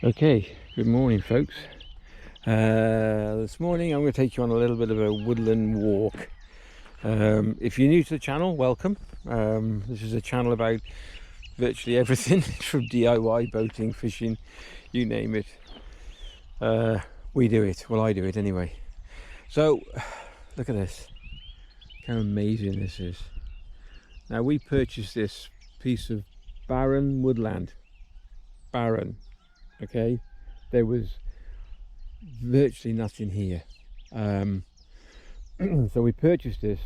Okay, good morning folks. This morning I'm going to take you on a little bit of a woodland walk. If you're new to the channel, welcome. This is a channel about virtually everything from DIY, boating, fishing, you name it. We do it, well I do it anyway. So look at this, how amazing this is. Now we purchased this piece of barren woodland, barren, okay? There was virtually nothing here. So we purchased this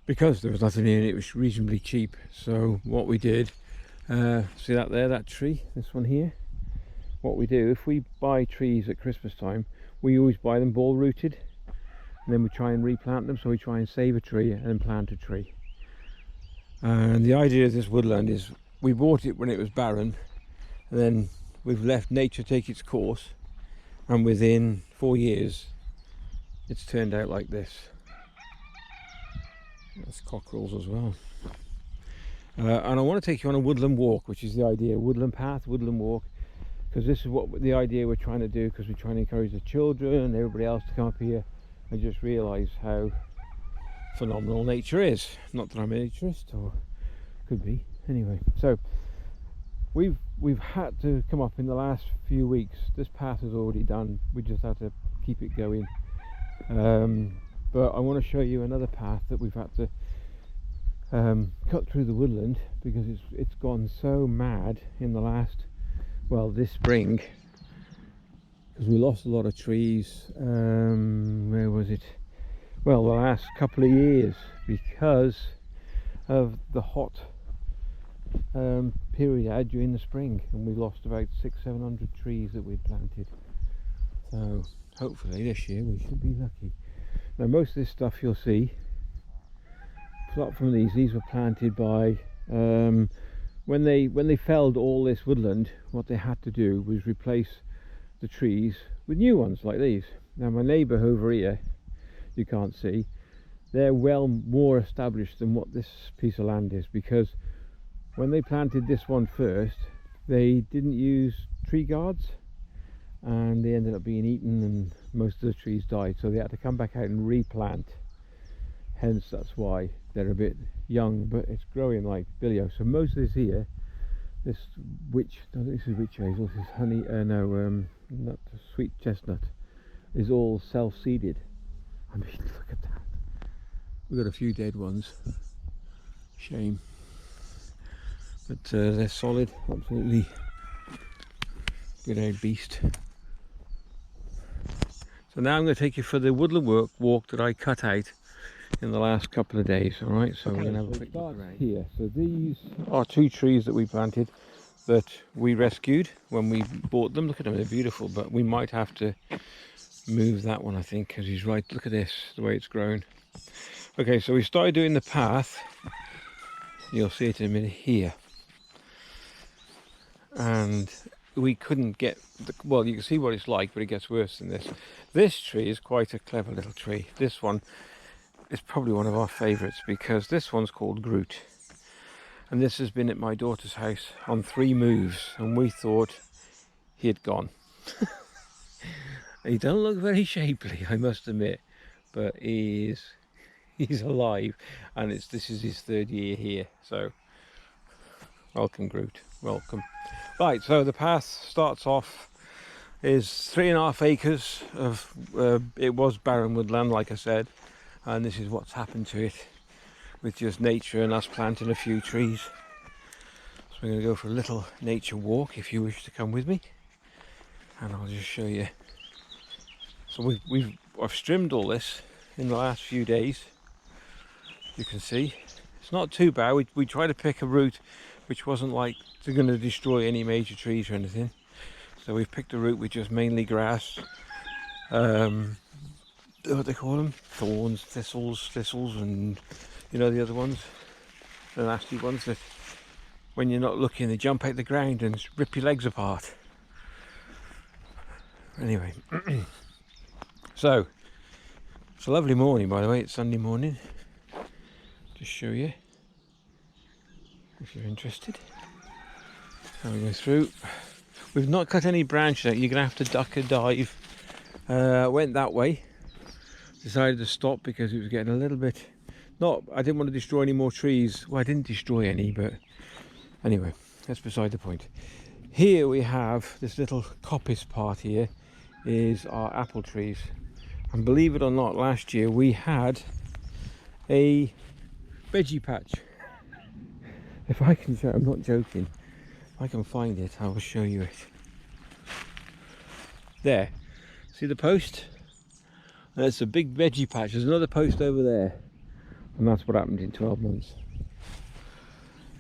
because there was nothing in it. It was reasonably cheap. So what we did, see that there, that tree, this one here, what we do, if we buy trees at Christmas time, we always buy them ball rooted, and then we try and replant them. So we try and save a tree and then plant a tree. And the idea of this woodland is we bought it when it was barren, and then we've let nature take its course, and within 4 years it's turned out like this. That's cockerels as well. And I want to take you on a woodland walk, which is the idea, woodland path, woodland walk, because this is what the idea we're trying to do, because we're trying to encourage the children and everybody else to come up here and just realise how phenomenal nature is. Not that I'm a naturist, or could be anyway. So we've had to come up in the last few weeks. This path is already done, we just had to keep it going. But I want to show you another path that we've had to cut through the woodland, because it's gone so mad in the last, well, this spring, because we lost a lot of trees. Where was it? Well, the last couple of years, because of the hot period we had during the spring, and we lost about 600-700 trees that we'd planted. So hopefully this year we should be lucky. Now most of this stuff you'll see, apart from these were planted by when they felled all this woodland, what they had to do was replace the trees with new ones like these. Now my neighbour over here, you can't see, they're well more established than what this piece of land is, because when they planted this one first, they didn't use tree guards, and they ended up being eaten and most of the trees died, so they had to come back out and replant. Hence that's why they're a bit young, but it's growing like billy-o. So most of this here, this is witch hazel, this is honey, not sweet chestnut, is all self-seeded. I mean, look at that. We've got a few dead ones, shame, but they're solid, absolutely good old beast. So now I'm going to take you for the woodland walk that I cut out in the last couple of days. All right, so we're going to have a quick look around here. So these are 2 trees that we planted that we rescued when we bought them. Look at them, they're beautiful, but we might have to move that one, I think, because he's right. Look at this, the way it's grown. Okay, so we started doing the path. You'll see it in a minute here. And we couldn't get well, you can see what it's like, but it gets worse than this. This tree is quite a clever little tree. This one is probably one of our favourites, because this one's called Groot, and this has been at my daughter's house on 3 moves, and we thought he had gone. He doesn't look very shapely, I must admit, but he's alive, and this is his 3rd year here. So welcome Groot, welcome. Right, so the path starts off, is 3.5 acres of it was barren woodland, like I said, and this is what's happened to it with just nature and us planting a few trees. So we're going to go for a little nature walk, if you wish to come with me, and I'll just show you. So I've trimmed all this in the last few days. You can see it's not too bad. We tried to pick a route which wasn't like they're going to destroy any major trees or anything. So we've picked a route with just mainly grass, what they call them, thorns, thistles, and you know the other ones, the nasty ones that when you're not looking they jump out the ground and rip your legs apart. Anyway, so it's a lovely morning, by the way. It's Sunday morning. Just show you if you're interested. So we go through. We've not cut any branches out. You're gonna have to duck a dive. Went that way. Decided to stop because it was getting a little bit. I didn't want to destroy any more trees. Well, I didn't destroy any, but anyway, that's beside the point. Here we have this little coppice part. Here is our apple trees, and believe it or not, last year we had a veggie patch. If I can show, I'm not joking. If I can find it, I will show you it. There, see the post? There's a big veggie patch. There's another post over there, and that's what happened in 12 months.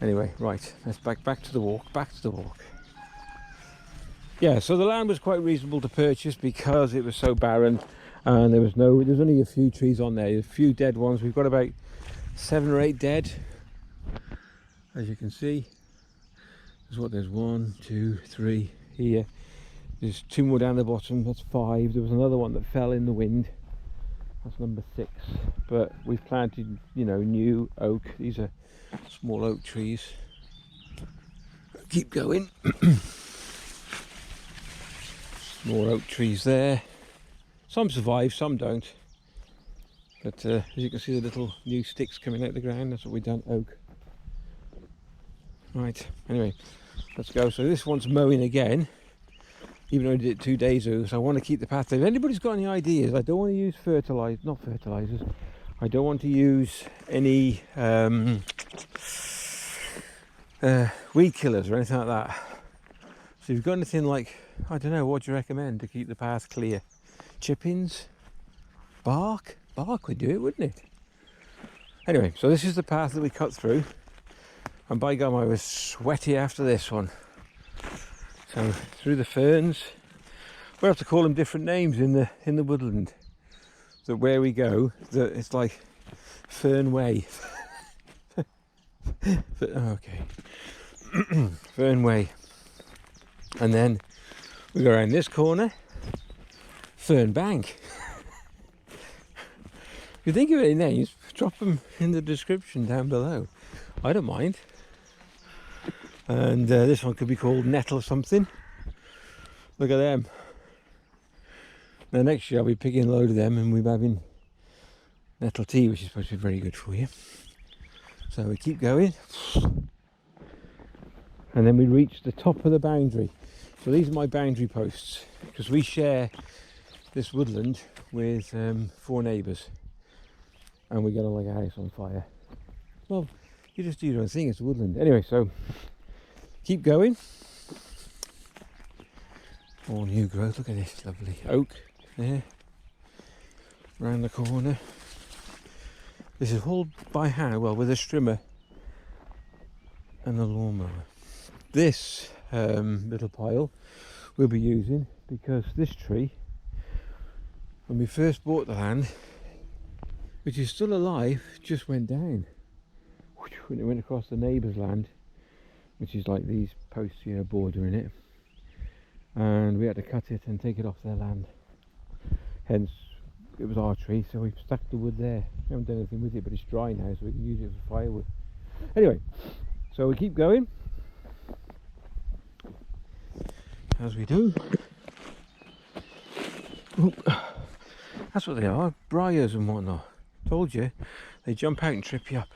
Anyway, right, let's back to the walk. Yeah, so the land was quite reasonable to purchase because it was so barren, and there's only a few trees on there, a few dead ones. We've got about 7 or 8 dead, as you can see. There's 1, 2, 3 here. There's 2 more down the bottom. That's 5. There was another one that fell in the wind. That's number 6. But we've planted, new oak. These are small oak trees. Keep going. More oak trees there. Some survive, some don't. But as you can see, the little new sticks coming out of the ground. That's what we've done, oak. Right, anyway, let's go. So this one's mowing again, even though I did it 2 days ago. So I want to keep the path. If anybody's got any ideas, I don't want to use not fertilizers. I don't want to use any weed killers or anything like that. So if you've got anything like, I don't know, what do you recommend to keep the path clear? Chippings? Bark would do it, wouldn't it? Anyway, so this is the path that we cut through, and by gum, I was sweaty after this one. So through the ferns, we'll have to call them different names in the woodland. So where we go, it's like Fern Way. Okay, Fern Way, and then we go around this corner, Fern Bank. If you think of any names, drop them in the description down below. I don't mind. And this one could be called Nettle something. Look at them. Now next year I'll be picking a load of them, and we'll be having nettle tea, which is supposed to be very good for you. So we keep going, and then we reach the top of the boundary. So these are my boundary posts, because we share this woodland with 4 neighbours, and we're gonna like a house on fire. Well, you just do your own thing, it's a woodland. Anyway, so keep going. All new growth. Look at this lovely oak there, round the corner. This is all by hand, well, with a strimmer and a lawnmower. This little pile we'll be using, because this tree, when we first bought the land, which is still alive, just went down when it went across the neighbour's land, which is like these posts here bordering it, and we had to cut it and take it off their land. Hence it was our tree, so we've stuck the wood there. We haven't done anything with it, but it's dry now, so we can use it for firewood. Anyway, so we keep going as we do. Ooh, that's what they are, briars and whatnot. Told you, they jump out and trip you up.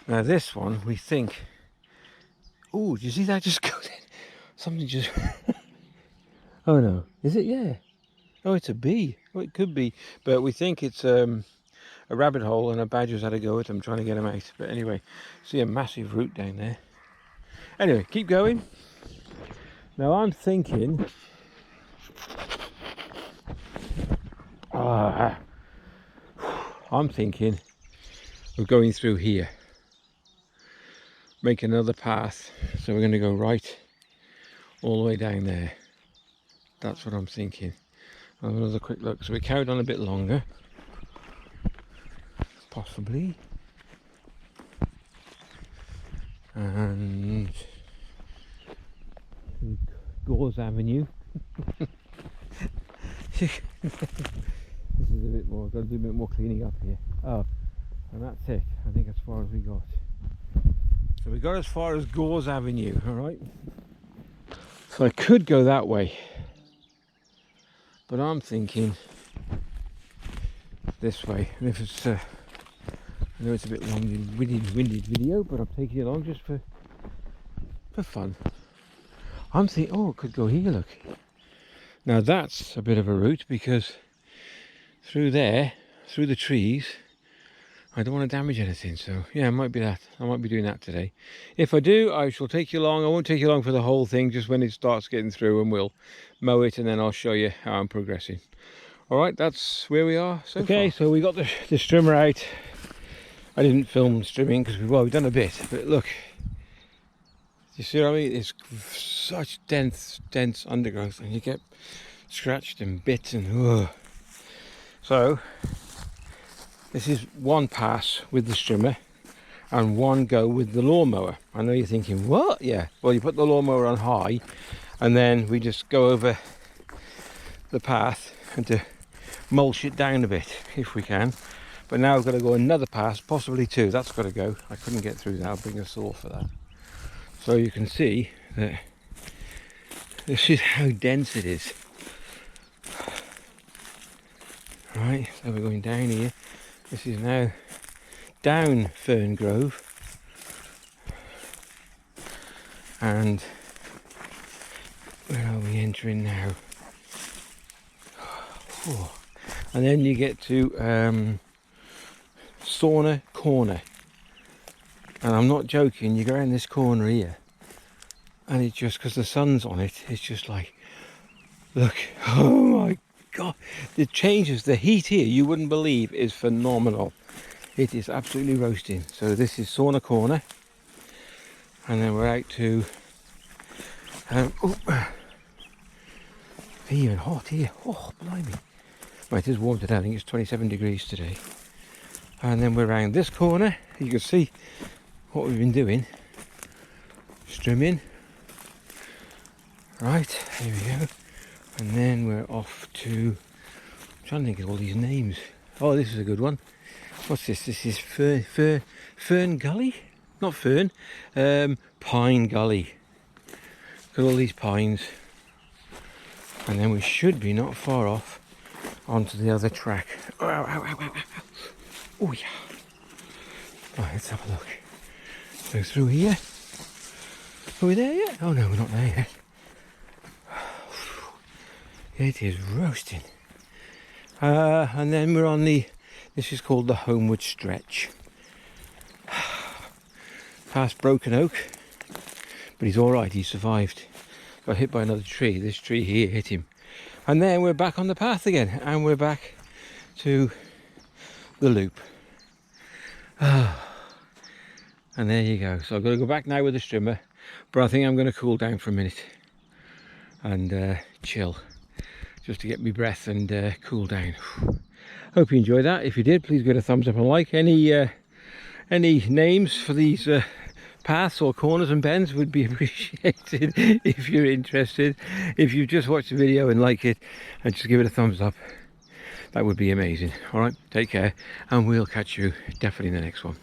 Now this one, we think, oh, do you see that just go in? Something just oh no, is it? Yeah. Oh, it's a bee. Oh, it could be, but we think it's a rabbit hole, and a badger's had a go at them trying to get them out. But anyway, see a massive root down there. Anyway, keep going. Now I'm thinking, of going through here, make another path. So we're going to go right all the way down there. That's what I'm thinking. I'll have another quick look. So we carried on a bit longer, possibly, and Gauze Avenue. This is a bit more, got to do a bit more cleaning up here. Oh, and that's it. I think as far as we got. So we got as far as Gores Avenue, alright? So I could go that way, but I'm thinking this way. And if it's, I know it's a bit long-winded video, but I'm taking it along just for fun. I'm thinking, oh, it could go here, look. Now that's a bit of a route, because through there, through the trees, I don't want to damage anything. So yeah, it might be that. I might be doing that today. If I do, I shall take you along. I won't take you along for the whole thing, just when it starts getting through, and we'll mow it, and then I'll show you how I'm progressing. All right, that's where we are so far. So we got the strimmer out. I didn't film strimming because we've done a bit, but look, you see what I mean? It's such dense undergrowth, and you get scratched and bit and ugh. So this is one pass with the strimmer and one go with the lawnmower. I know you're thinking, what? Yeah, well, you put the lawnmower on high, and then we just go over the path and to mulch it down a bit if we can. But now I've got to go another pass, possibly two. That's got to go. I couldn't get through that. I'll bring a saw for that. So you can see that this is how dense it is. Right, so we're going down here. This is now down Fern Grove, and where are we entering now? Oh. And then you get to Sauna Corner, and I'm not joking, you go around this corner here and it just, because the sun's on it, it's just like, look, oh my god, the changes, the heat here, you wouldn't believe, is phenomenal. It is absolutely roasting. So this is Sauna Corner, and then we're out to even hot here. Oh blimey. Right, it is warm today. I think it's 27 degrees today. And then we're around this corner. You can see what we've been doing. Strimming. Right, here we go. And then we're off to, I'm trying to think of all these names. Oh, this is a good one. What's this? This is Fern Gully? Not Fern. Pine Gully. Look at all these pines. And then we should be not far off onto the other track. Oh, ow, ow, ow, ow, ow. Oh yeah. Right, let's have a look. So through here. Are we there yet? Oh no, we're not there yet. It is roasting. And then we're on this is called the Homeward Stretch. Past Broken Oak. But he's alright, he survived. Got hit by another tree. This tree here hit him. And then we're back on the path again, and we're back to the loop. And there you go. So I've got to go back now with the strimmer, but I think I'm going to cool down for a minute and chill, just to get my breath and cool down. Hope you enjoyed that. If you did, please give it a thumbs up and like. Any names for these paths or corners and bends would be appreciated if you're interested. If you've just watched the video and like it, and just give it a thumbs up, that would be amazing. All right, take care, and we'll catch you definitely in the next one.